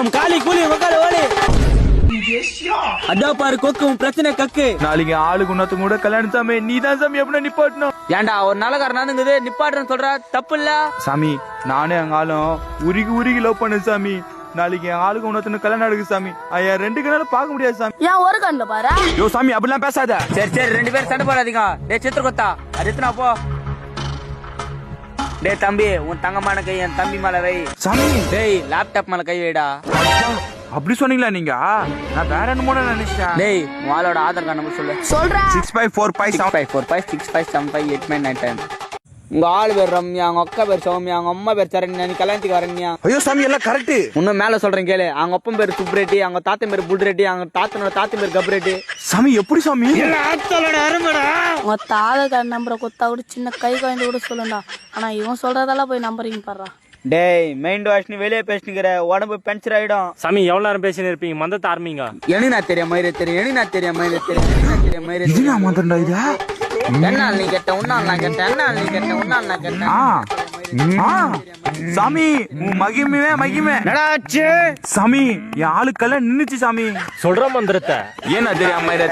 உன் காலி கூலி உக்கால ஓடி அதோ பாரு கொக்கு உன் பிரச்சனை கக்கு. நாளைக்கு ஆளுக்கு உன்னத்துக்கு கூட கல்யாணம் சாமி, நீ தான் சாமி எப்படின்னா நிப்பாட்டணும். ஏன்டா ஒரு நல்லக்காரனாதுங்குது நிப்பாட்டுன்னு சொல்ற தப்பு இல்ல சாமி. நானே எங்க ஆளும் உருகி லவ் பண்ணு சாமி. நாளைக்கு என் ஆளுக்கு உன்னத்துன்னு கல்யாணம் நடக்குது சாமி. ஐயா 2 கண்ணால பாக்க முடியாது சாமி. ஏன் ஒரு கண்ணுல பாரு. யோ சாமி அப்படிலாம் பேசாத. சரி சரி 2 பேரும் சண்டை போடாதீங்க. டேய் சித்திர கொத்தா அது எத்தனா போ. டேய் தம்பி உன் தங்கமான கை என் தம்பி மேல வை சாமி. டேய் லேப்டாப் மேல கை வைடா. அப்படி சொன்னீங்களா நீங்க? நான் வேற என்னமோ நினைச்சேன். டேய் உங்களோட ஆதார் கார்டு நம்பர் சொல்லு. சொல்றேன் 6545754585 உங்க ஆளு பேர் ரம்யா, அவங்க அக்கா பேர் சௌமியா, அவங்க அம்மா பேர் சரண்யா. நீ கல்யாணத்துக்கு வரண்யா? ஐயோ சாமி எல்லாம் கரெக்ட். இன்னும் மேல சொல்றேன் கேளு. அவங்க அப்பன் பேர் சுப்ரெட்டி, அவங்க தாத்தன் பேர் புல்ரெட்டி, அவங்க தாத்தனோட தாத்தன் பேர் கப்ரெட்டி. சாமி எப்படி சாமி? உங்க ஆதார் கார்டு நம்பரை கொத்தா கூட சின்ன கை குழந்தை கூட சொல்லுண்டா. ஆனா இவன் சொல்றதெல்லாம் போய் நம்புறீங்க பாடுறா. டேய் மைண்ட் வாஷ் நீ வெளியே பேசினுக்கிற உடம்பு பென்சர் ஆயிடும். சாமி எவ்வளவு நேரம் பேசினு இருப்பீங்க? மந்தத்தை ஆரம்பிங்க. எனக்கு நான் தெரியும் மயிரே தெரியும். எனக்கு நான் தெரியும் மயிரே தெரியும். எனக்கு நான் தெரியும் மயிரே இது நான் மாத்தண்டா இது. என்ன நீ கேட்ட உன்னால நான் கேட்டேன். என்ன நீ கேட்ட உன்னால நான் கேட்டேன். சாமி உன் மகிமே நடாச்சு சாமி. என் ஆளுக்கெல்லாம் நின்னுச்சு சாமி. சொல்ற மந்திரத்தை என்ன தெரியாம என்ன